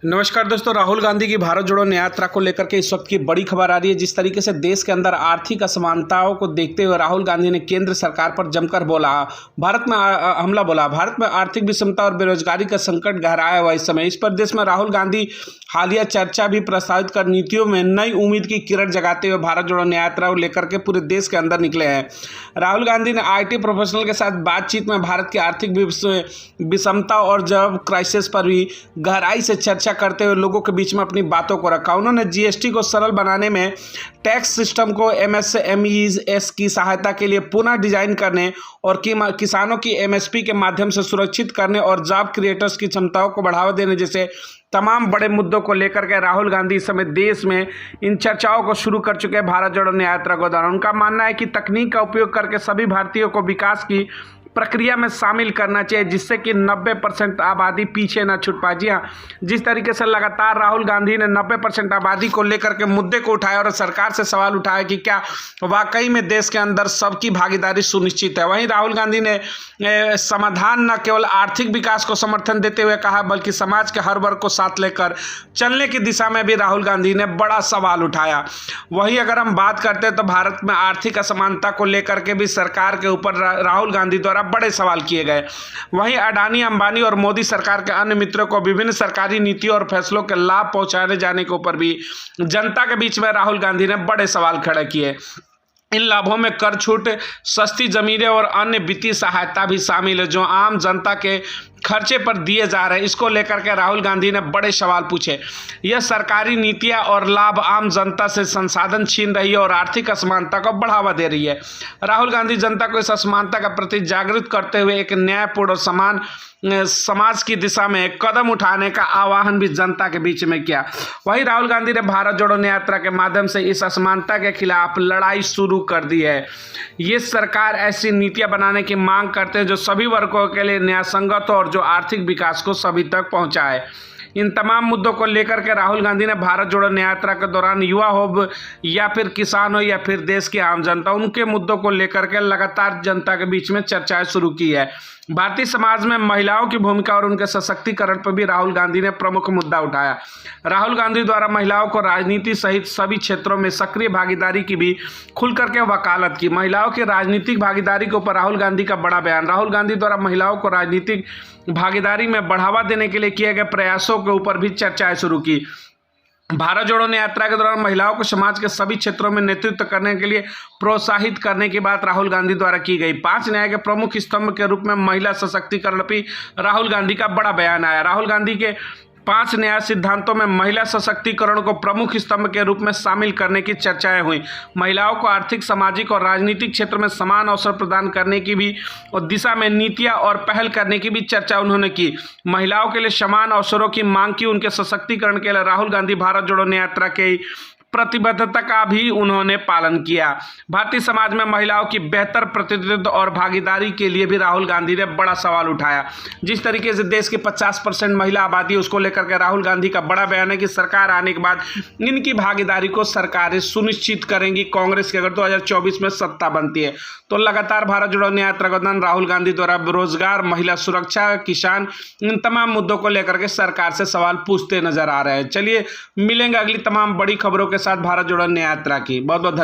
नमस्कार दोस्तों, राहुल गांधी की भारत जोड़ो न्याय यात्रा को लेकर के इस वक्त की बड़ी खबर आ रही है। जिस तरीके से देश के अंदर आर्थिक असमानताओं को देखते हुए राहुल गांधी ने केंद्र सरकार पर जमकर बोला, हमला बोला। भारत में आर्थिक विषमता और बेरोजगारी का संकट गहराया हुआ इस समय। इस परिदृश्य में राहुल गांधी हालिया चर्चा भी प्रस्तावित कर नीतियों में नई उम्मीद की किरण जगाते हुए भारत जोड़ो न्याय यात्रा को लेकर के पूरे देश के अंदर निकले हैं। राहुल गांधी ने IT प्रोफेशनल के साथ बातचीत में भारत की आर्थिक विषमता और जॉब क्राइसिस पर भी गहराई से चर्चा करते हुए लोगों के बीच में अपनी बातों को रखा। उन्होंने GST को सरल बनाने में, टैक्स सिस्टम को MSMEs की सहायता के लिए पुनः डिजाइन करने और किसानों की MSP के माध्यम से सुरक्षित करने और जॉब क्रिएटर्स की क्षमताओं को बढ़ावा देने जैसे तमाम बड़े मुद्दों को लेकर के राहुल गांधी इस समय देश में इन चर्चाओं को शुरू कर चुके हैं। भारत जोड़ो न्याय यात्रा के दौरान उनका मानना है कि तकनीक का उपयोग करके सभी भारतीयों को विकास की प्रक्रिया में शामिल करना चाहिए, जिससे कि 90% आबादी पीछे ना छूट पाए। जी हाँ, जिस तरीके से लगातार राहुल गांधी ने 90% आबादी को लेकर के मुद्दे को उठाया और सरकार से सवाल उठाया कि क्या वाकई में देश के अंदर सबकी भागीदारी सुनिश्चित है। वहीं राहुल गांधी ने समाधान न केवल आर्थिक विकास को समर्थन देते हुए कहा, बल्कि समाज के हर वर्ग को साथ लेकर चलने की दिशा में भी राहुल गांधी ने बड़ा सवाल उठाया। वहीं अगर हम बात करते हैं तो भारत में आर्थिक असमानता को लेकर के भी सरकार के ऊपर राहुल गांधी द्वारा बड़े सवाल किए गए। वहीं अडानी, अंबानी और मोदी सरकार के अन्य मित्रों को विभिन्न सरकारी नीतियों और फैसलों के लाभ पहुंचाने जाने के ऊपर भी जनता के बीच में राहुल गांधी ने बड़े सवाल खड़े किए। इन लाभों में कर छूट, सस्ती जमीनें और अन्य वित्तीय सहायता भी शामिल है जो आम जनता के खर्चे पर दिए जा रहे हैं। इसको लेकर के राहुल गांधी ने बड़े सवाल पूछे। यह सरकारी नीतियां और लाभ आम जनता से संसाधन छीन रही है और आर्थिक असमानता को बढ़ावा दे रही है। राहुल गांधी जनता को इस असमानता का प्रति जागरूक करते हुए एक न्यायपूर्ण और समान समाज की दिशा में कदम उठाने का आह्वान भी जनता के बीच में किया। वहीं राहुल गांधी ने भारत जोड़ो न्याय यात्रा के माध्यम से इस असमानता के खिलाफ लड़ाई शुरू कर दी है। ये सरकार ऐसी नीतियां बनाने की मांग करते हैं जो सभी वर्गों के लिए न्यायसंगत हो और जो आर्थिक विकास को सभी तक पहुंचाए। इन तमाम मुद्दों को लेकर के राहुल गांधी ने भारत जोड़ो न्याय यात्रा के दौरान युवा हो या फिर किसान हो या फिर देश की आम जनता, उनके मुद्दों को लेकर के लगातार जनता के बीच में चर्चाएं शुरू की है। भारतीय समाज में महिलाओं की भूमिका और उनके सशक्तिकरण पर भी राहुल गांधी ने प्रमुख मुद्दा उठाया। राहुल गांधी द्वारा महिलाओं को राजनीति सहित सभी क्षेत्रों में सक्रिय भागीदारी की भी खुल करके वकालत की। महिलाओं की राजनीतिक भागीदारी के ऊपर राहुल गांधी का बड़ा बयान। राहुल गांधी द्वारा महिलाओं को राजनीतिक भागीदारी में बढ़ावा देने के लिए किए गए प्रयासों के ऊपर भी चर्चाएं शुरू की। भारत जोड़ो न्याय यात्रा के दौरान महिलाओं को समाज के सभी क्षेत्रों में नेतृत्व करने के लिए प्रोत्साहित करने की बात राहुल गांधी द्वारा की गई। 5 न्याय के प्रमुख स्तंभ के रूप में महिला सशक्तिकरण पर राहुल गांधी का बड़ा बयान आया। राहुल गांधी के 5 न्याय सिद्धांतों में महिला सशक्तिकरण को प्रमुख स्तंभ के रूप में शामिल करने की चर्चाएं हुई। महिलाओं को आर्थिक, सामाजिक और राजनीतिक क्षेत्र में समान अवसर प्रदान करने की भी और दिशा में नीतियां और पहल करने की भी चर्चा उन्होंने की। महिलाओं के लिए समान अवसरों की मांग की। उनके सशक्तिकरण के लिए राहुल गांधी भारत जोड़ो न्याय यात्रा के प्रतिबद्धता का भी उन्होंने पालन किया। भारतीय समाज में महिलाओं की बेहतर प्रतिनिधित्व और भागीदारी के लिए भी राहुल गांधी ने बड़ा सवाल उठाया। जिस तरीके से देश की 50% महिला आबादी, उसको लेकर के राहुल गांधी का बड़ा बयान है कि सरकार आने के बाद इनकी भागीदारी को सरकारें सुनिश्चित करेंगी कांग्रेस की अगर 2024 में सत्ता बनती है तो। लगातार भारत जोड़ो न्याय यात्रा के दौरान राहुल गांधी द्वारा बेरोजगार, महिला सुरक्षा, किसान, इन तमाम मुद्दों को लेकर के सरकार से सवाल पूछते नजर आ रहे हैं। चलिए मिलेंगे अगली तमाम बड़ी खबरों के साथ भारत जोड़ो न्याय यात्रा की। बहुत बहुत धन्यवाद।